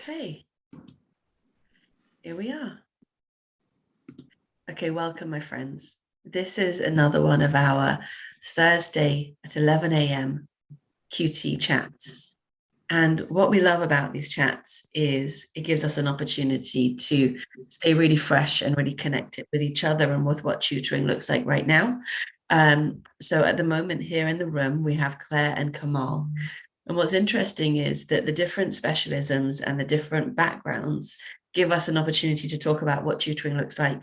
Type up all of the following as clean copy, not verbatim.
Okay, here we are. Okay, welcome, my friends. This is another one of our Thursday at 11 a.m. QT chats. And what we love about these chats is it gives us an opportunity to stay really fresh and really connected with each other and with what tutoring looks like right now. So at the moment here in the room, we have Claire and Kamal. And what's interesting is that the different specialisms and the different backgrounds give us an opportunity to talk about what tutoring looks like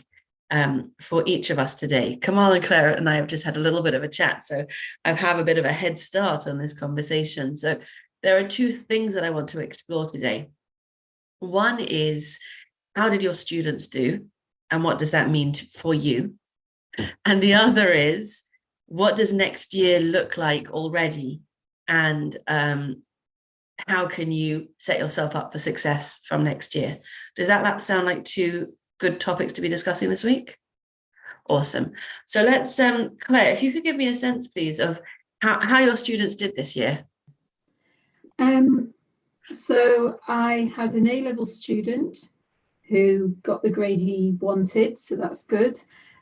for each of us today. Kamal and Claire and I have just had a little bit of a chat, so I have a bit of a head start on this conversation. So there are two things that I want to explore today. One is, how did your students do? And what does that mean for you? And the other is, what does next year look like already? And how can you set yourself up for success from next year? Does that sound like two good topics to be discussing this week? Awesome. So let's, Claire, if you could give me a sense, please, of how your students did this year. So I had an A-level student who got the grade he wanted, so that's good.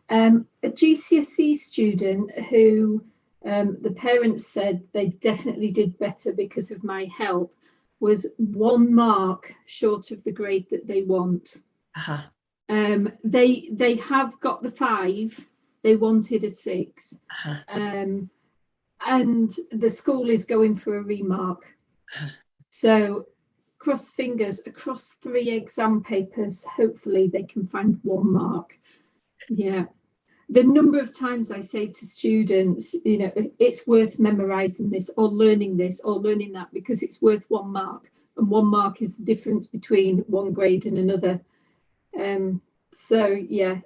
A GCSE student who the parents said they definitely did better because of my help, was 1 mark short of the grade that they want. Uh-huh. They have got the 5, they wanted a 6. Uh-huh. And the school is going for a remark. So cross fingers, across 3 exam papers, hopefully they can find 1 mark. Yeah. The number of times I say to students, it's worth memorizing this or learning that because it's worth 1 mark. And 1 mark is the difference between one grade and another. So yeah,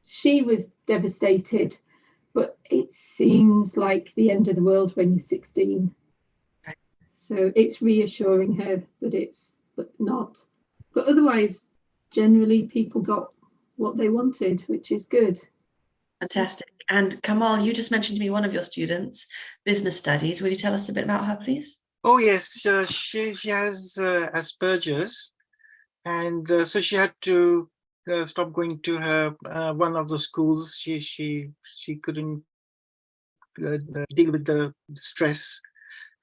she was devastated, but it seems like the end of the world when you're 16. So it's reassuring her that it's not. But otherwise, generally people got what they wanted, which is good. Fantastic. And Kamal, you just mentioned to me one of your students, business studies. Will you tell us a bit about her, please? Oh yes, she has Asperger's, and so she had to stop going to her one of the schools. She couldn't deal with the stress,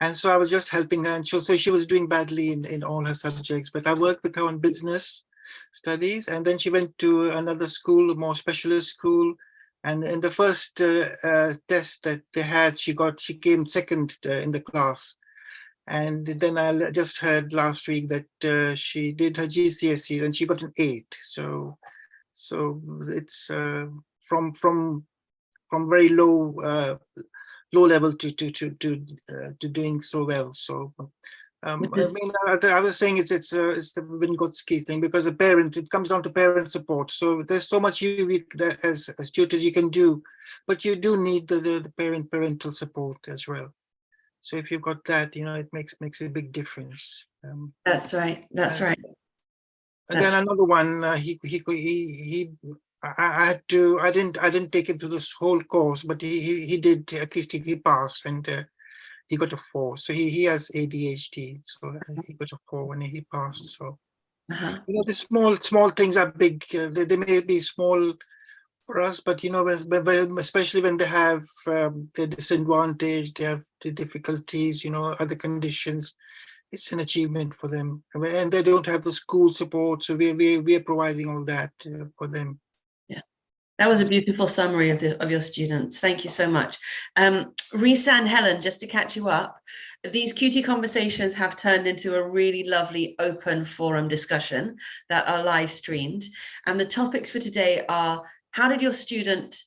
and so I was just helping her. And so she was doing badly in all her subjects. But I worked with her on business studies, and then she went to another school, a more specialist school. And in the first test that they had, she came second in the class. And then I just heard last week that she did her GCSE and she got an 8. So it's from very low level to doing so well. So I was saying it's the Vygotsky thing, because it comes down to parent support. So there's so much as tutors you can do, but you do need the parental support as well. So if you've got that, it makes a big difference. That's right. That's right. And then another one, I didn't take him to this whole course, but he did, at least he passed, and he got a 4. So he has ADHD, so he got a 4 when he passed. So the small things are big. They may be small for us, but especially when they have the disadvantage, they have the difficulties, other conditions, it's an achievement for them. And they don't have the school support, so we are providing all that for them. Yeah, that was a beautiful summary of your students. Thank you so much. Risa and Helen, just to catch you up, these QT conversations have turned into a really lovely open forum discussion that are live streamed. And the topics for today are, how did your students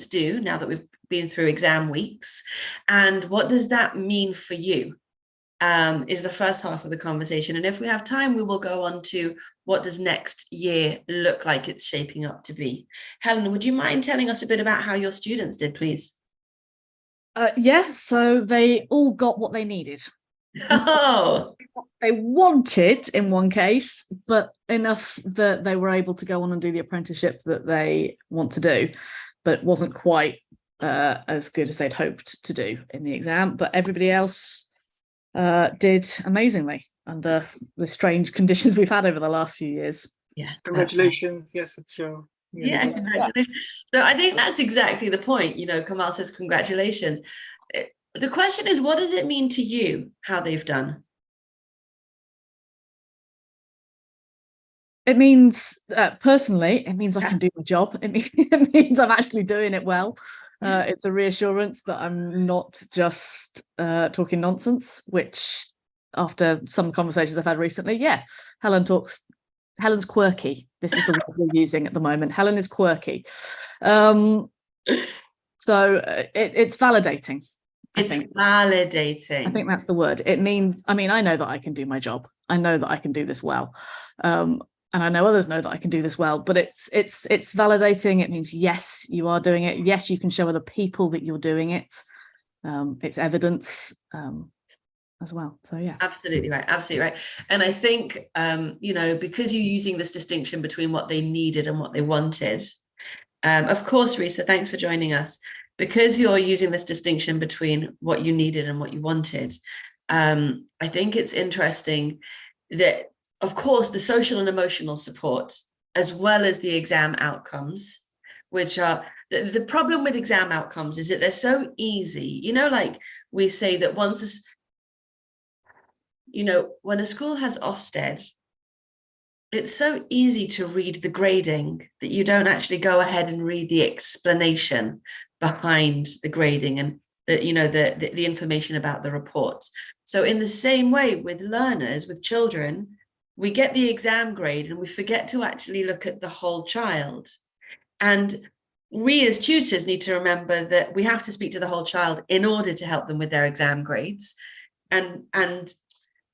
do now that we've been through exam weeks? And what does that mean for you? Is the first half of the conversation. And if we have time, we will go on to what does next year look like it's shaping up to be. Helen, would you mind telling us a bit about how your students did, please? Yeah, so they all got what they needed. Oh, they wanted in one case, but enough that they were able to go on and do the apprenticeship that they want to do, but it wasn't quite as good as they'd hoped to do in the exam. But everybody else did amazingly under the strange conditions we've had over the last few years. Yeah. Congratulations. Yes, it's your. Yeah, congratulations. So I think that's exactly the point. Kamal says congratulations. The question is, what does it mean to you how they've done? It means, personally, it means I can do my job. It means I'm actually doing it well. It's a reassurance that I'm not just talking nonsense, which after some conversations I've had recently, Helen's quirky. This is the word we're using at the moment. Helen is quirky. So it's validating. Validating. I think that's the word. It means, I know that I can do my job. I know that I can do this well. And I know others know that I can do this well, but it's validating. It means, yes, you are doing it. Yes, you can show other people that you're doing it. It's evidence as well. So yeah. Absolutely right. Absolutely right. And I think, because you're using this distinction between what they needed and what they wanted. Of course, Risa, thanks for joining us. Because you're using this distinction between what you needed and what you wanted. I think it's interesting that, of course, the social and emotional support, as well as the exam outcomes, which are the problem with exam outcomes is that they're so easy. Like we say that when a school has Ofsted, it's so easy to read the grading that you don't actually go ahead and read the explanation behind the grading and the information about the report. So in the same way with learners, with children, we get the exam grade and we forget to actually look at the whole child. And we as tutors need to remember that we have to speak to the whole child in order to help them with their exam grades. And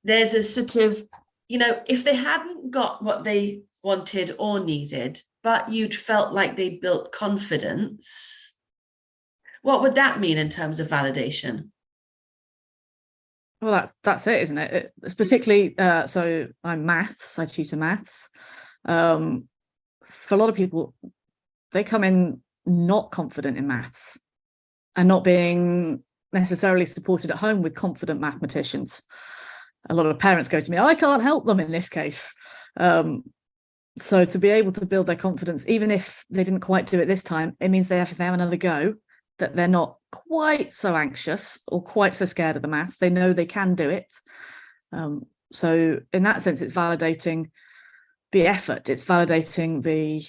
there's a sort of, if they hadn't got what they wanted or needed, but you'd felt like they built confidence, what would that mean in terms of validation? Well, that's it, isn't it? It's particularly, so I'm maths, I tutor maths. For a lot of people, they come in not confident in maths and not being necessarily supported at home with confident mathematicians. A lot of parents go to me, I can't help them in this case. So to be able to build their confidence, even if they didn't quite do it this time, it means they have another go, that they're not quite so anxious or quite so scared of the maths. They know they can do it. So in that sense, it's validating the effort. It's validating the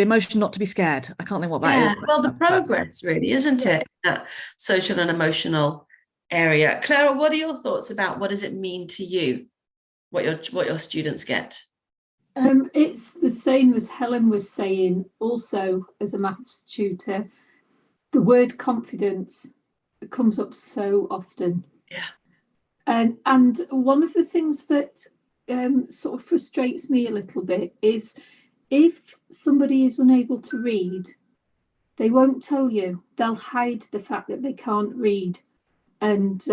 emotion not to be scared. I can't think what that is. Well, the progress really, isn't it? That social and emotional area. Clara, what are your thoughts about what does it mean to you, what your students get? It's the same as Helen was saying. Also, as a maths tutor, the word confidence comes up so often. Yeah. And one of the things that sort of frustrates me a little bit is if somebody is unable to read, they won't tell you. They'll hide the fact that they can't read, and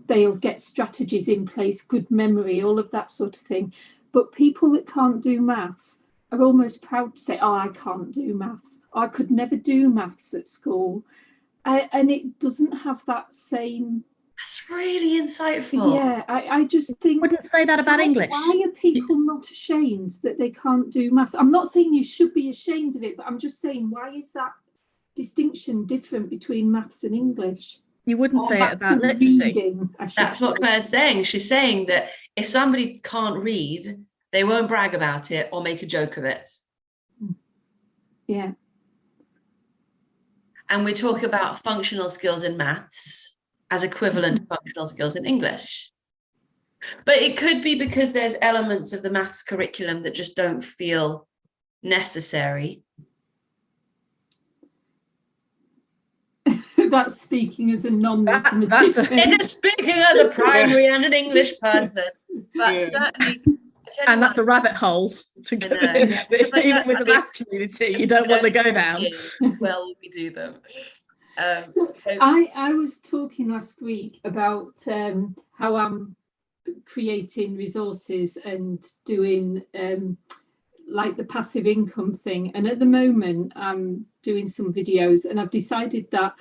they'll get strategies in place, good memory, all of that sort of thing. But people that can't do maths are almost proud to say, oh, I can't do maths. I could never do maths at school. And it doesn't have that same... That's really insightful. Yeah, I just think... Wouldn't say that about English. Why are people not ashamed that they can't do maths? I'm not saying you should be ashamed of it, but I'm just saying, why is that distinction different between maths and English? You wouldn't say it about literacy. Reading, That's what Claire's saying. She's saying that if somebody can't read, they won't brag about it or make a joke of it. Yeah. And we talk about functional skills in maths as equivalent to functional skills in English. But it could be because there's elements of the maths curriculum that just don't feel necessary. That's speaking as a non-mathematician. Speaking as a primary and an English person. But certainly... And that's a rabbit hole to go in. Even with the maths community, you don't want to go down. Well, we do them. I was talking last week about how I'm creating resources and doing like the passive income thing. And at the moment, I'm doing some videos, and I've decided that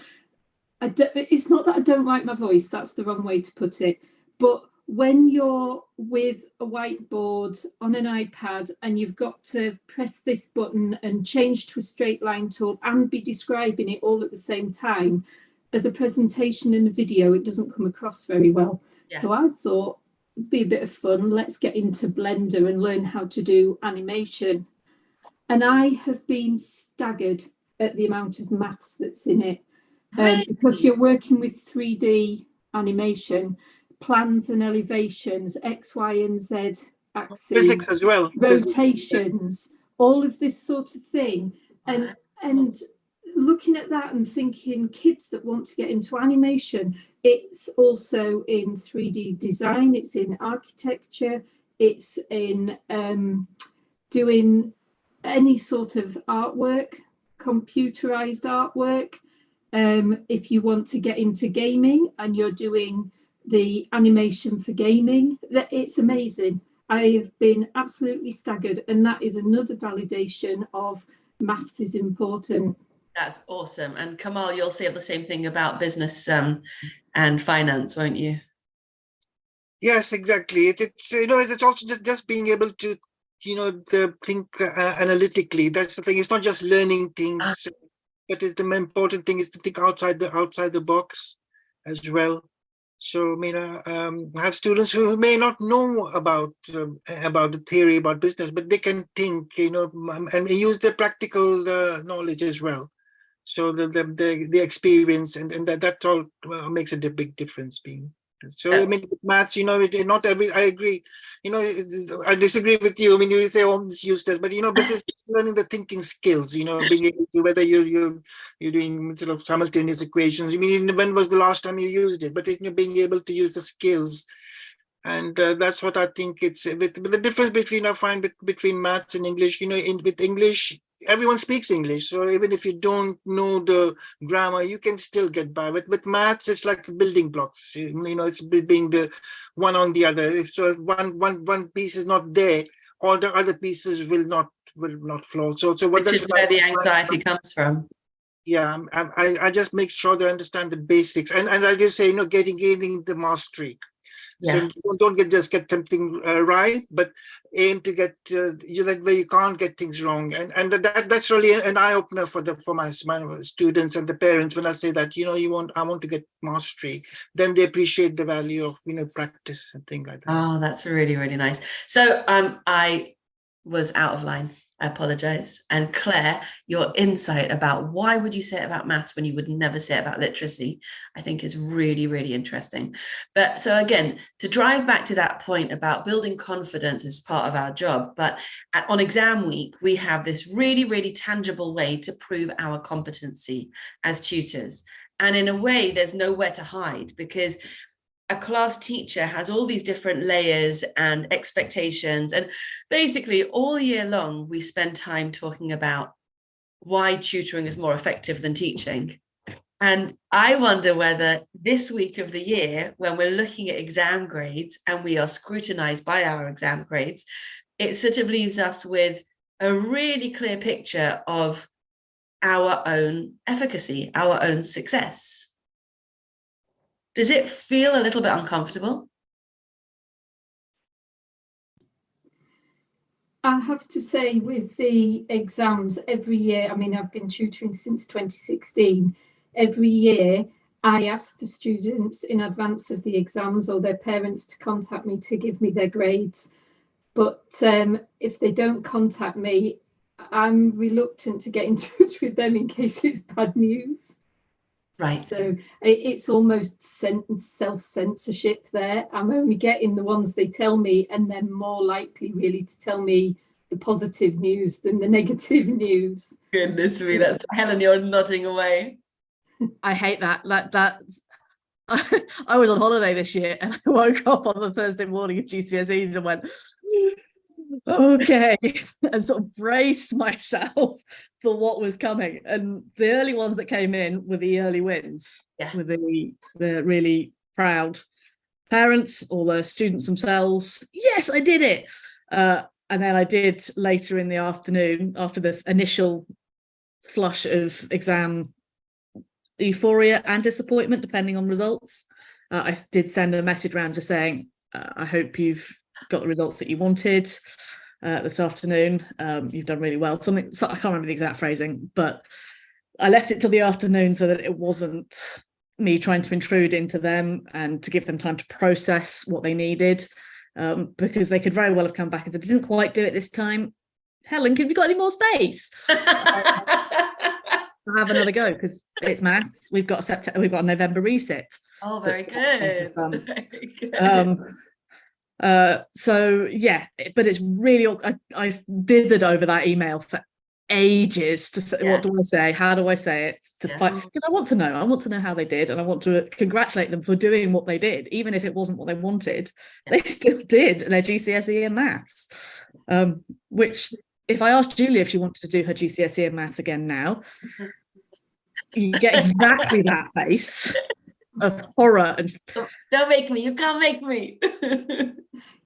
it's not that I don't like my voice, that's the wrong way to put it, but when you're with a whiteboard on an iPad and you've got to press this button and change to a straight line tool and be describing it all at the same time, as a presentation in a video, it doesn't come across very well. Yeah. So I thought it'd be a bit of fun. Let's get into Blender and learn how to do animation. And I have been staggered at the amount of maths that's in it. Really? Because you're working with 3D animation, plans and elevations, X, Y, and Z axes, physics as well, rotations, all of this sort of thing. And looking at that and thinking, kids that want to get into animation, it's also in 3D design, it's in architecture, it's in doing any sort of artwork, computerized artwork. If you want to get into gaming and you're doing the animation for gaming, that it's amazing. I have been absolutely staggered, and that is another validation of maths is important. That's awesome. And Kamal, you'll say the same thing about business and finance, won't you? Yes, exactly. It's it's also just being able to think analytically. That's the thing. It's not just learning things, but the important thing is to think outside the box as well. So I have students who may not know about the theory about business, but they can think, and use their practical knowledge as well. So the experience and that all makes a big difference. So with maths, not every. I agree. I disagree with you. You say, "Oh, it's useless," but but it's learning the thinking skills. Being able to, whether you're doing sort of simultaneous equations. When was the last time you used it? But being able to use the skills, and that's what I think it's. With the difference between I find between maths and English. With English, everyone speaks English, so even if you don't know the grammar, you can still get by. With maths, it's like building blocks. It's being the one on the other. If one piece is not there, all the other pieces will not flow. So what Which is where the anxiety comes from. Yeah, I just make sure they understand the basics, and I just say gaining the mastery. Yeah. So don't just get something right, but aim to get that way you can't get things wrong, and that's really an eye opener for my students and the parents when I say that I want to get mastery. Then they appreciate the value of practice and things like that. Oh, that's really, really nice. So I was out of line. I apologize. And Claire, your insight about why would you say it about maths when you would never say it about literacy, I think is really, really interesting. But so again, to drive back to that point about building confidence is part of our job. But on exam week, we have this really, really tangible way to prove our competency as tutors. And in a way, there's nowhere to hide because a class teacher has all these different layers and expectations. And basically all year long, we spend time talking about why tutoring is more effective than teaching. And I wonder whether this week of the year, when we're looking at exam grades and we are scrutinized by our exam grades, it sort of leaves us with a really clear picture of our own efficacy, our own success. Does it feel a little bit uncomfortable? I have to say with the exams every year, I've been tutoring since 2016. Every year I ask the students in advance of the exams or their parents to contact me to give me their grades. But if they don't contact me, I'm reluctant to get in touch with them in case it's bad news. Right. So it's almost self-censorship there. I'm only getting the ones they tell me, and they're more likely really to tell me the positive news than the negative news. Goodness me, that's Helen, you're nodding away. I hate that. I was on holiday this year and I woke up on the Thursday morning of GCSEs and went, okay, and sort of braced myself for what was coming. And the early ones that came in were the early wins, with the really proud parents or the students themselves. Yes, I did it. And then I did later in the afternoon, after the initial flush of exam euphoria and disappointment depending on results. I did send a message around just saying, I hope you've got the results that you wanted this afternoon. You've done really well. So I can't remember the exact phrasing, but I left it till the afternoon so that it wasn't me trying to intrude into them and to give them time to process what they needed, because they could very well have come back and said, didn't quite do it this time. Helen, have you got any more space? Have another go, because it's maths. We've got a November resit. Oh, very good. Very good. So yeah, but it's really, I dithered over that email for ages to say, what do I say? How do I say it? To fight, because I want to know how they did, and I want to congratulate them for doing what they did, even if it wasn't what they wanted. They still did their GCSE in maths, which, if I asked Julia if she wanted to do her GCSE in maths again now, you get exactly that face of horror. And don't make me, you can't make me.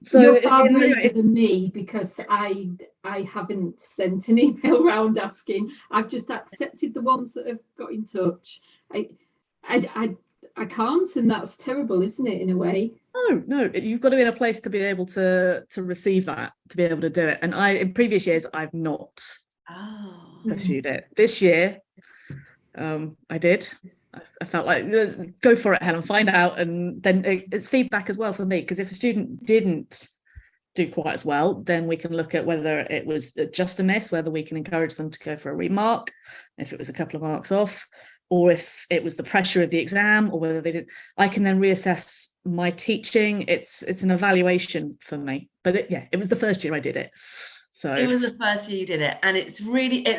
So you're far braver than me, because I haven't sent an email round asking. I've just accepted the ones that have got in touch. I can't, and that's terrible, isn't it, in a way? No, you've got to be in a place to be able to receive that, to be able to do it. And in previous years, I've not pursued it. This year, I did. I felt like, go for it, Helen, find out. And then it's feedback as well for me, because if a student didn't do quite as well, then we can look at whether it was just a miss, whether we can encourage them to go for a remark, if it was a couple of marks off, or if it was the pressure of the exam, or whether they did. I can then reassess my teaching. It's an evaluation for me. But it was the first year I did it. So it was the first year you did it, and it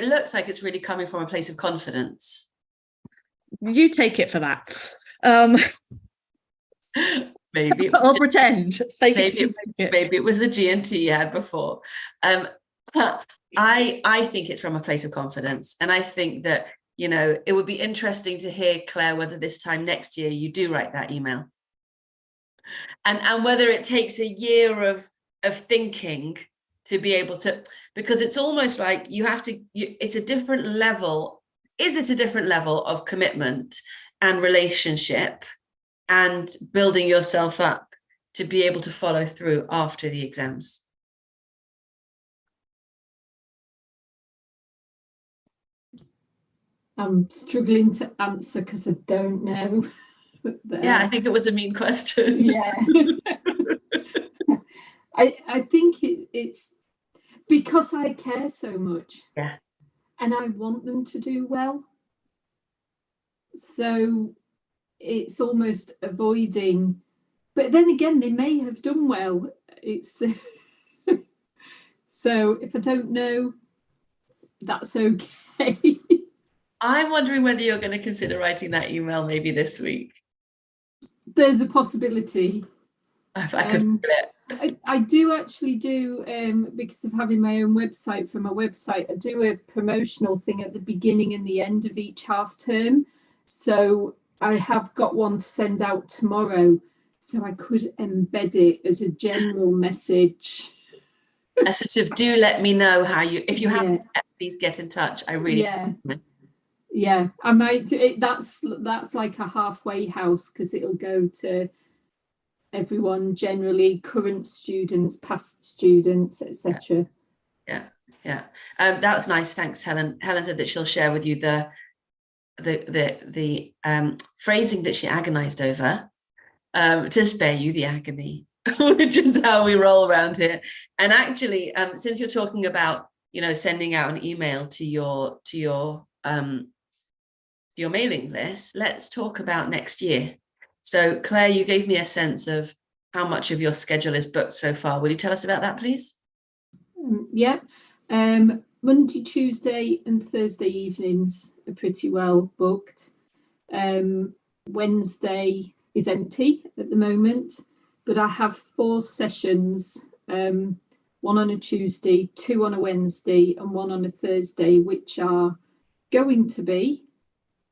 looks like it's really coming from a place of confidence. You take it for that. Maybe I'll pretend. Maybe it was the G&T you had before. I think it's from a place of confidence, and I think that, it would be interesting to hear, Claire, whether this time next year you do write that email, and whether it takes a year of thinking to be able to, because it's almost like you have to. It's a different level. Is it a different level of commitment and relationship and building yourself up to be able to follow through after the exams? I'm struggling to answer because I don't know. Yeah, I think it was a mean question. Yeah. I think it's because I care so much. Yeah. And I want them to do well. So it's almost avoiding, but then again, they may have done well. It's the so if I don't know, that's okay. I'm wondering whether you're going to consider writing that email maybe this week. There's a possibility. If I could feel it. I do actually do, because of having my own website, from my website, I do a promotional thing at the beginning and the end of each half term. So I have got one to send out tomorrow. So I could embed it as a general message. A sort of, do let me know how if you haven't, please get in touch. I really yeah, I might do it. That's like a halfway house, because it'll go to everyone, generally current students, past students, etc. Yeah. That was nice. Thanks, Helen. Helen said that she'll share with you the phrasing that she agonized over, to spare you the agony, which is how we roll around here. And actually, since you're talking about, sending out an email to your mailing list, let's talk about next year. So, Claire, you gave me a sense of how much of your schedule is booked so far. Will you tell us about that, please? Yeah. Monday, Tuesday and Thursday evenings are pretty well booked. Wednesday is empty at the moment, but I have 4 sessions, one on a Tuesday, 2 on a Wednesday and 1 on a Thursday, which are going to be,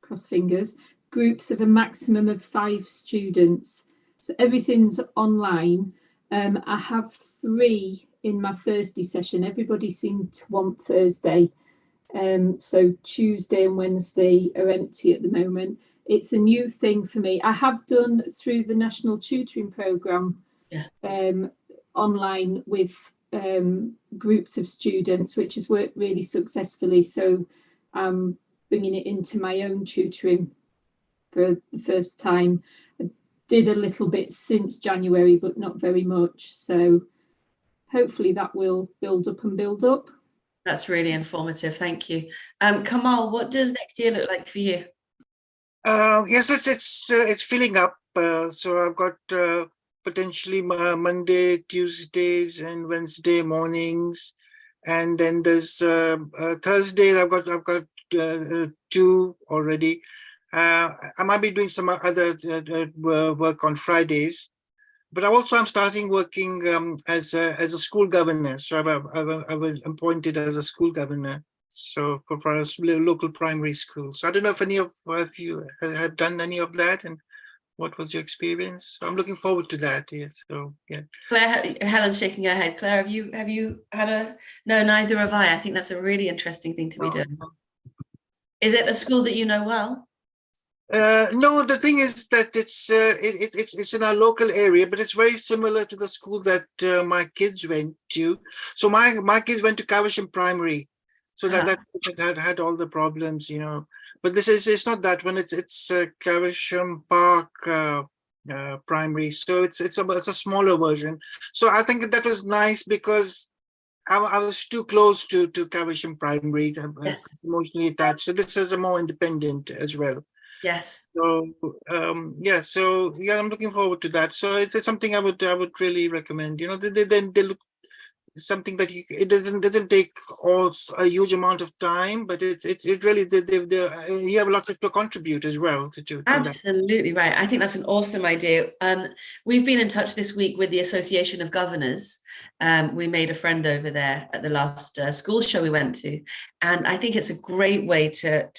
cross fingers, groups of a maximum of 5 students. So everything's online. I have 3 in my Thursday session. Everybody seemed to want Thursday. So Tuesday and Wednesday are empty at the moment. it's a new thing for me. I have done through the National Tutoring Programme online with groups of students, which has worked really successfully. So I'm bringing it into my own tutoring for the first time. I did a little bit since January, but not very much. So hopefully that will build up and build up. That's really informative. Thank you. Kamal, what does next year look like for you? Yes, it's filling up. So I've got potentially Monday, Tuesdays, and Wednesday mornings, and then there's Thursdays. I've got 2 already. I might be doing some other work on Fridays, but I'm starting working as a school governor. So I was appointed as a school governor. So for a local primary school. So I don't know if any of you have done any of that, and what was your experience? So I'm looking forward to that. Yes. So yeah. Claire, Helen's shaking her head. Claire, have you had a? No, neither have I. I think that's a really interesting thing to be doing. Is it a school that you know well? No, the thing is that it's in our local area, but it's very similar to the school that my kids went to. So my kids went to Caversham Primary. So that had all the problems, But it's not that one. It's Caversham Park Primary. So it's a smaller version. So I think that was nice because I was too close to Caversham Primary. Yes. Emotionally attached. So this is a more independent as well. Yes. So I'm looking forward to that. So it's something I would really recommend. They look. Something that it doesn't take a huge amount of time, but it really you have a lot to contribute as well to Absolutely that. Right. I think that's an awesome idea. We've been in touch this week with the Association of Governors. We made a friend over there at the last school show we went to, and I think it's a great way to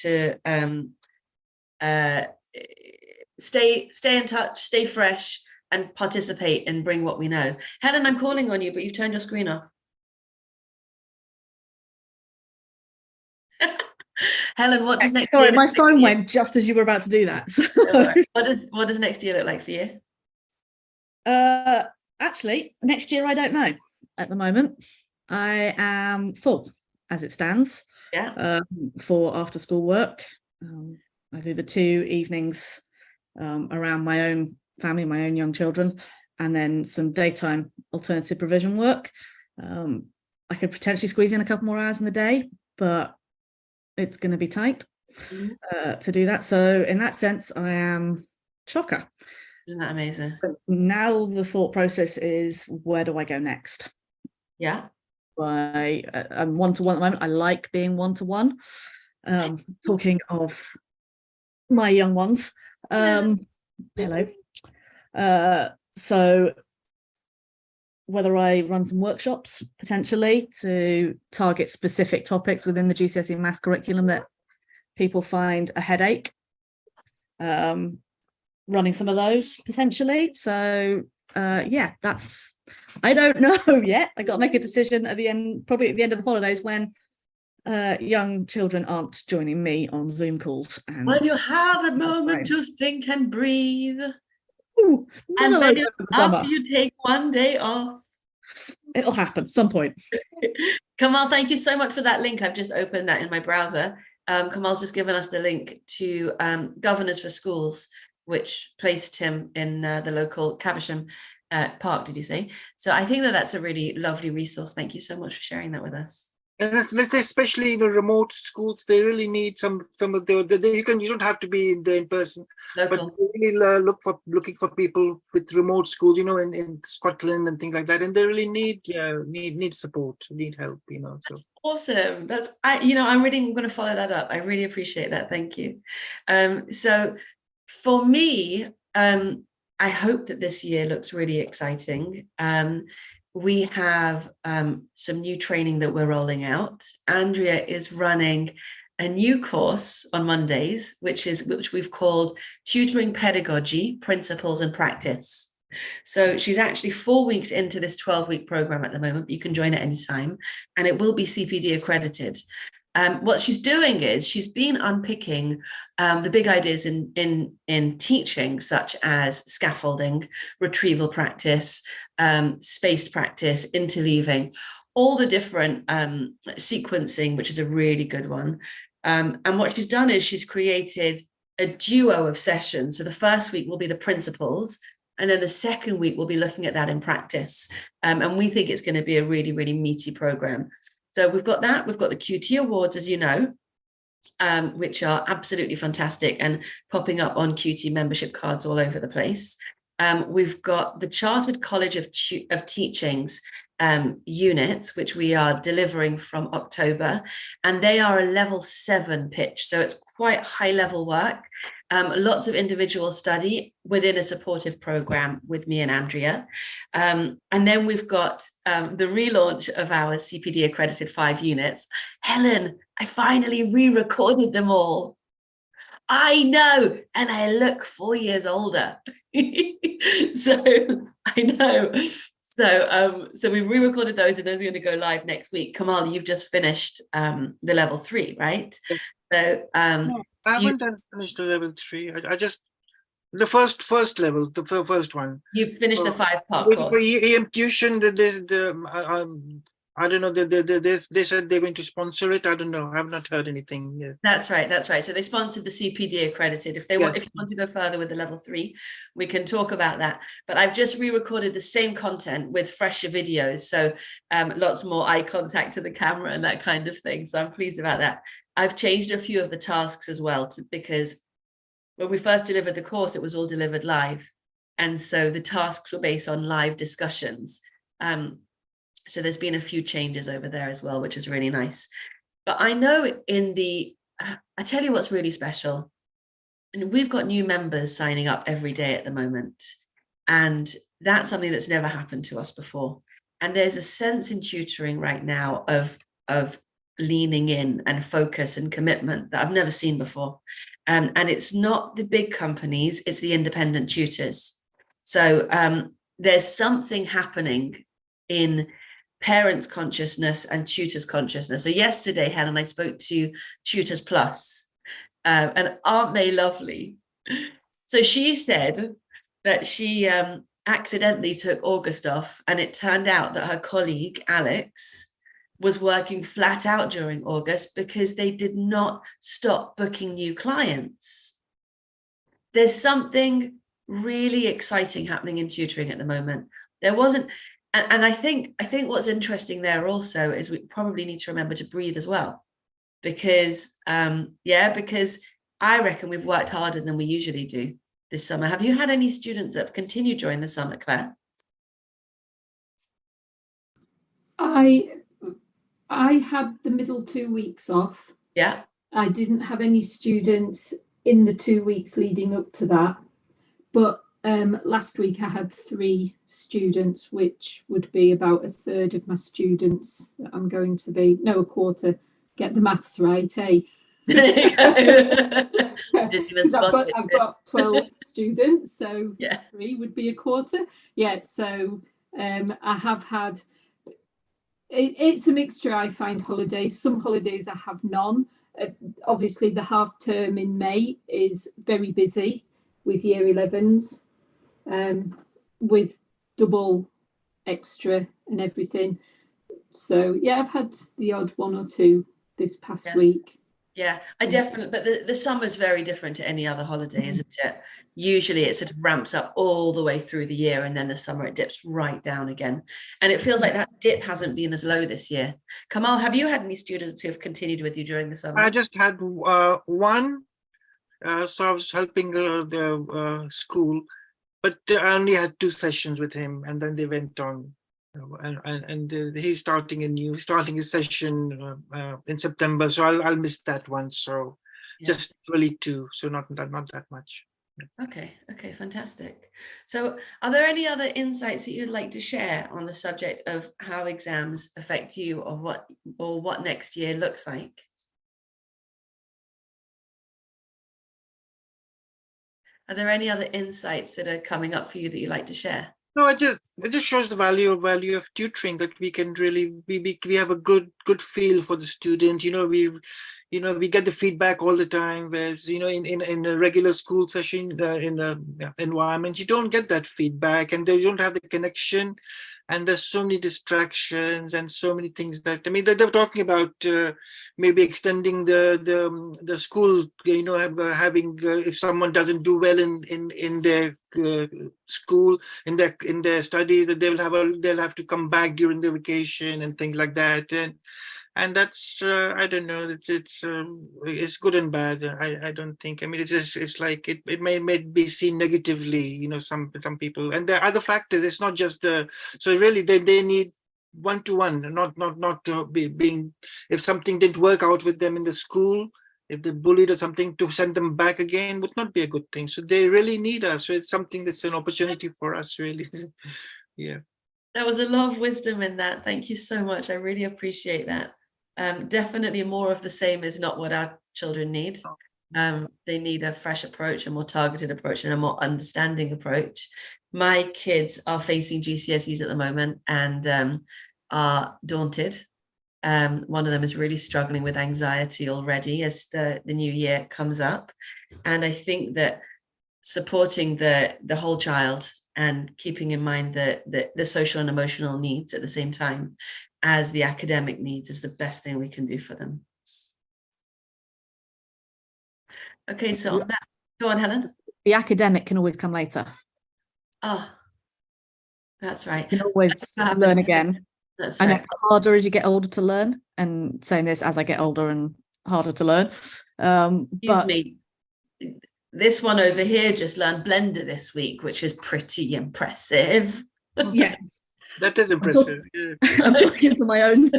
stay in touch, stay fresh, and participate and bring what we know. Helen, I'm calling on you, but you've turned your screen off. Helen, what does next year? Sorry, my phone went just as you were about to do that. So. What does next year look like for you? Actually, next year I don't know. At the moment, I am full as it stands. Yeah. For after school work, I do the 2 evenings around my own family, my own young children, and then some daytime alternative provision work. I could potentially squeeze in a couple more hours in the day, but it's going to be tight to do that. So in that sense, I am chocker. Isn't that amazing? Now the thought process is, where do I go next? Yeah. I'm one-to-one at the moment. I like being one-to-one. Talking of my young ones. Hello. So whether I run some workshops potentially to target specific topics within the GCSE maths curriculum that people find a headache, running some of those potentially. So that's, I don't know yet. I got to make a decision at the end, probably at the end of the holidays, when young children aren't joining me on Zoom calls. And when you have a moment to think and breathe. Ooh, and then after you take one day off. It'll happen some point. Kamal, thank you so much for that link. I've just opened that in my browser. Kamal's just given us the link to Governors for Schools, which placed him in the local Caversham Park, did you say? So I think that's a really lovely resource. Thank you so much for sharing that with us. And especially remote schools, they really need some of you don't have to be there in person, Local. but they really looking for people with remote schools, in Scotland and things like that, and they really need support, need help, So. That's awesome. I'm really going to follow that up. I really appreciate that. Thank you. So for me, I hope that this year looks really exciting. We have some new training that we're rolling out. Andrea is running a new course on Mondays, which we've called Tutoring Pedagogy, Principles and Practice. So she's actually 4 weeks into this 12-week program at the moment. You can join at any time, and it will be CPD accredited. what she's doing is she's been unpicking the big ideas in teaching, such as scaffolding, retrieval practice, spaced practice, interleaving, all the different sequencing, which is a really good one. And what she's done is she's created a duo of sessions. So the first week will be the principles, and then the second week we'll be looking at that in practice. And we think it's going to be a really, really meaty program. So we've got that. We've got the QT Awards, as you know, which are absolutely fantastic and popping up on QT membership cards all over the place. We've got the Chartered College of Teaching's units, which we are delivering from October, and they are a level 7 pitch. So it's quite high level work. Lots of individual study within a supportive program with me and Andrea. And then we've got the relaunch of our CPD accredited 5 units. Helen, I finally re-recorded them all. I know, and I look 4 years older. So I know. So we re-recorded those, and those are going to go live next week. Kamal, you've just finished the level 3, right? So No, I haven't finished the level 3. I just the first level, the first one. You've finished the 5-part For course. EM tuition, I don't know. They said they're going to sponsor it. I don't know. I have not heard anything yet. That's right. That's right. So they sponsored the CPD accredited. If they want, Yes. if you want to go further with the level 3, we can talk about that. But I've just re-recorded the same content with fresher videos, so lots more eye contact to the camera and that kind of thing. So I'm pleased about that. I've changed a few of the tasks as well because when we first delivered the course, it was all delivered live, and so the tasks were based on live discussions. So there's been a few changes over there as well, which is really nice. But I know I tell you what's really special. And we've got new members signing up every day at the moment. And that's something that's never happened to us before. And there's a sense in tutoring right now of leaning in and focus and commitment that I've never seen before. And it's not the big companies, it's the independent tutors. So there's something happening in parents' consciousness and tutors' consciousness. So yesterday, Helen, I spoke to Tutors Plus, and aren't they lovely? So she said that she accidentally took August off, and it turned out that her colleague, Alex, was working flat out during August because they did not stop booking new clients. There's something really exciting happening in tutoring at the moment. There wasn't. And I think what's interesting there also is we probably need to remember to breathe as well, because because I reckon we've worked harder than we usually do this summer. Have you had any students that have continued during the summer, Claire? I had the middle 2 weeks off. Yeah. I didn't have any students in the 2 weeks leading up to that, but last week I had 3 students, which would be about a third of my students that I'm going to be, no, a quarter, get the maths right, eh? I've got 12 students, so yeah. 3 would be a quarter. Yeah, so I have had, it's a mixture. I find holidays, some holidays I have none. Obviously the half term in May is very busy with year 11s. With double extra and everything. So yeah, I've had the odd 1 or 2 this past week. Yeah, I definitely, but the summer's very different to any other holiday, isn't it? Usually it sort of ramps up all the way through the year, and then the summer it dips right down again. And it feels like that dip hasn't been as low this year. Kamal, have you had any students who have continued with you during the summer? I just had one, so I was helping the school, but I only had 2 sessions with him, and then they went on. And he's starting his session in September, so I'll miss that one. So just really 2, so not that much. Okay, fantastic. So are there any other insights that you'd like to share on the subject of how exams affect you, or what next year looks like? Are there any other insights that are coming up for you that you'd like to share? No, it just shows the value of tutoring, that we can really we have a good feel for the student. We get the feedback all the time. Whereas in a regular school session, in a environment, you don't get that feedback, and they don't have the connection. And there's so many distractions and so many things that, I mean, they're talking about maybe extending the school, having if someone doesn't do well in their school, in their studies, that they'll have to come back during the vacation and things like that. And that's I don't know, it's good and bad. I don't think, I mean, it's like it may be seen negatively, some people. And there are other factors. It's not just so really they need one-to-one, not to be being, if something didn't work out with them in the school, if they bullied or something, to send them back again would not be a good thing. So they really need us. So it's something that's an opportunity for us, really. Yeah. There was a lot of wisdom in that. Thank you so much. I really appreciate that. Definitely more of the same is not what our children need. They need a fresh approach, a more targeted approach, and a more understanding approach. My kids are facing GCSEs at the moment and are daunted. One of them is really struggling with anxiety already as the new year comes up. And I think that supporting the whole child and keeping in mind the social and emotional needs at the same time as the academic needs is the best thing we can do for them. Okay, so on that, go on, Helen. The academic can always come later. Oh, that's right. You can always learn again. That's and right. it's harder as you get older to learn, and saying this as I get older and harder to learn. Excuse me. This one over here just learned Blender this week, which is pretty impressive. Yeah. That is impressive. I'm talking for my own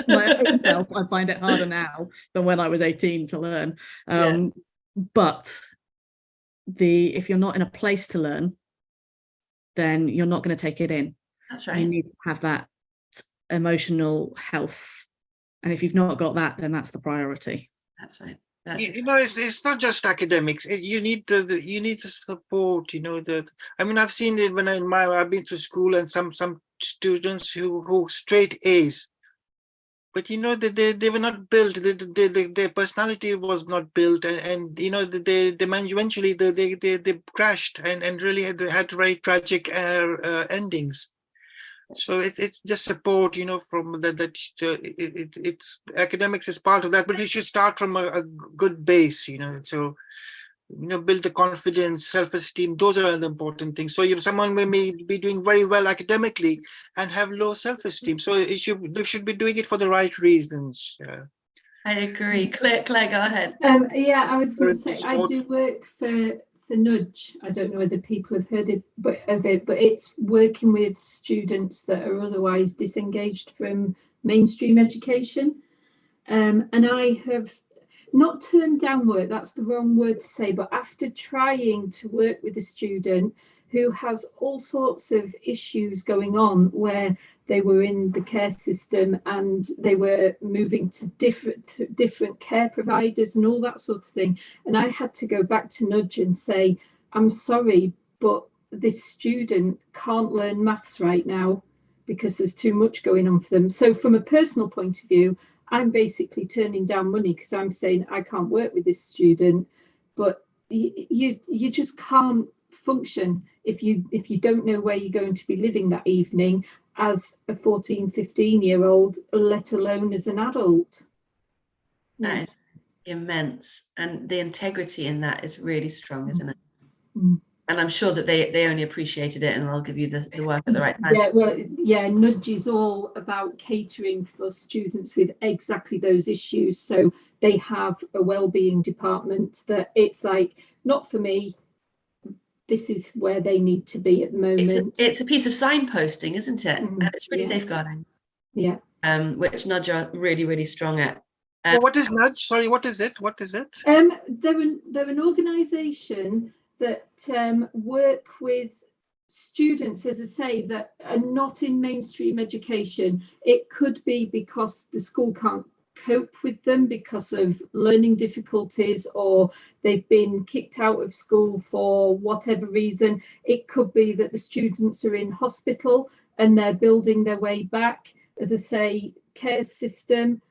self. I find it harder now than when I was 18 to learn. But if you're not in a place to learn, then you're not going to take it in. That's right. You need to have that emotional health, and if you've not got that, then that's the priority. That's right. It's not just academics. You need the support. I mean, I've seen it when I've been to school, and some students who straight A's, but they were not built. Their personality was not built, and they eventually they crashed and really had very tragic endings. So it's just support, from it's academics is part of that, but you should start from a good base, so build the confidence, self-esteem. Those are the important things. So someone may be doing very well academically and have low self-esteem, so they should be doing it for the right reasons. I agree. Claire, go ahead. Yeah, I was going to say, I do work for Nudge. I don't know whether people have heard of it, but it's working with students that are otherwise disengaged from mainstream education. And I have not turned down work, that's the wrong word to say, but after trying to work with a student who has all sorts of issues going on, where they were in the care system and they were moving to different care providers and all that sort of thing. And I had to go back to Nudge and say, I'm sorry, but this student can't learn maths right now because there's too much going on for them. So from a personal point of view, I'm basically turning down money because I'm saying I can't work with this student. But you just can't function if you don't know where you're going to be living that evening as a 14-15-year-old, let alone as an adult. That is immense, and the integrity in that is really strong, isn't it? And I'm sure that they only appreciated it, and I'll give you the work at the right time. Nudge is all about catering for students with exactly those issues. So they have a wellbeing department that it's like, not for me, this is where they need to be at the moment. It's a piece of signposting, isn't it? And it's really safeguarding. Yeah. Which Nudge are really, really strong at. Well, what is Nudge? Sorry, what is it? They're an organisation that work with students, as I say, that are not in mainstream education. It could be because the school can't cope with them because of learning difficulties, or they've been kicked out of school for whatever reason. It could be that the students are in hospital and they're building their way back, as I say, care system,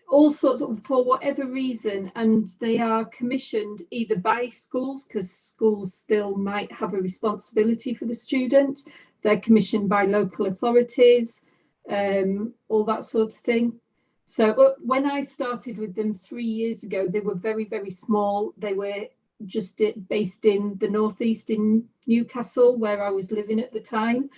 all sorts of, for whatever reason, and they are commissioned either by schools, because schools still might have a responsibility for the student. They're commissioned by local authorities, all that sort of thing. So when I started with them 3 years ago, they were very, very small. They were just based in the northeast in Newcastle, where I was living at the time.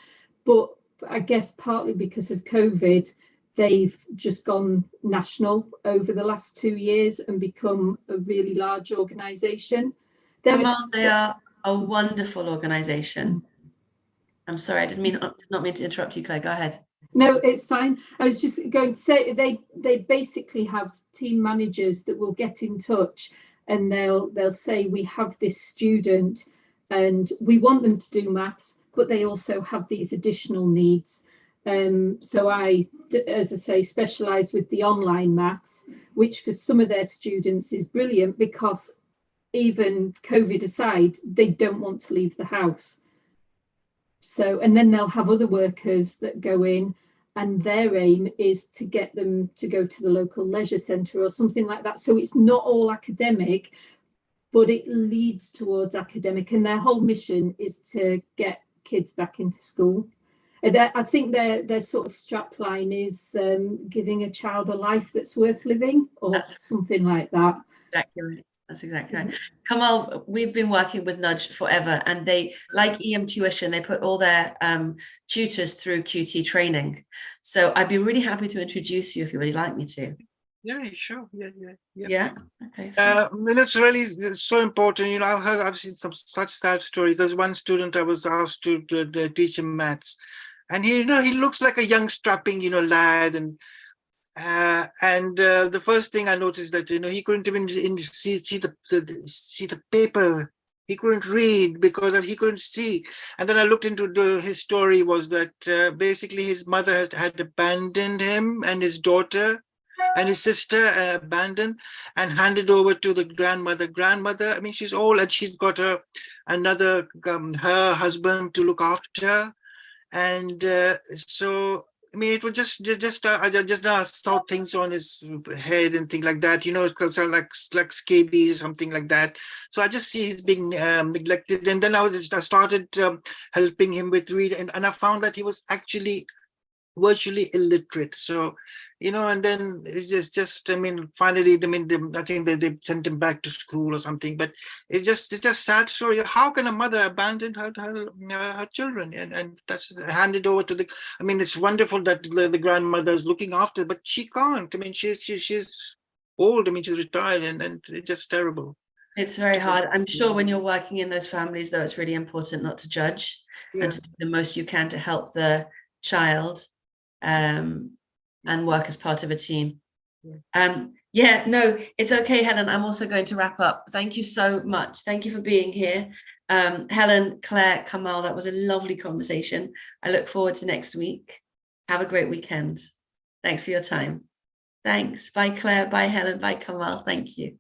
But I guess partly because of COVID, they've just gone national over the last 2 years and become a really large organisation. They are a wonderful organisation. I'm sorry, I did not mean to interrupt you, Claire. Go ahead. No, it's fine. I was just going to say they basically have team managers that will get in touch, and they'll say, we have this student and we want them to do maths, but they also have these additional needs. So I, as I say, specialise with the online maths, which for some of their students is brilliant, because even COVID aside, they don't want to leave the house. So, and then they'll have other workers that go in, and their aim is to get them to go to the local leisure centre or something like that. So it's not all academic, but it leads towards academic, and their whole mission is to get kids back into school. I think their sort of strapline is giving a child a life that's worth living, or something like that. Exactly right. That's exactly right. Kamal, we've been working with Nudge forever, and they, like EM Tuition, they put all their tutors through QT training. So I'd be really happy to introduce you if you would like me to. Yeah, sure. Yeah. Yeah. Okay. It's really so important. You know, I've seen some such sad stories. There's one student I was asked to teach him maths, and he looks like a young strapping lad, and the first thing I noticed that he couldn't even see the paper. He couldn't read because he couldn't see. And then I looked into his story was that basically his mother had abandoned him and his daughter and his sister, abandoned and handed over to the grandmother. I mean, she's old and she's got her husband to look after. And so, I mean, it was I just now saw things on his head and things like that, it's like scabies or something like that. So I just see he's being neglected. And then I started helping him with reading, and I found that he was actually virtually illiterate. So, and then it's just I mean, finally, I think they sent him back to school or something. But it's just sad story. How can a mother abandon her children and that's handed over to the? I mean, it's wonderful that the grandmother is looking after, but she can't. I mean, she's old. I mean, she's retired, and it's just terrible. It's very hard. I'm sure when you're working in those families, though, it's really important not to judge and to do the most you can to help the child. And work as part of a team. No, it's okay, Helen. I'm also going to wrap up. Thank you so much. Thank you for being here. Helen, Claire, Kamal, that was a lovely conversation. I look forward to next week. Have a great weekend. Thanks for your time. Thanks. Bye, Claire. Bye, Helen. Bye, Kamal. Thank you.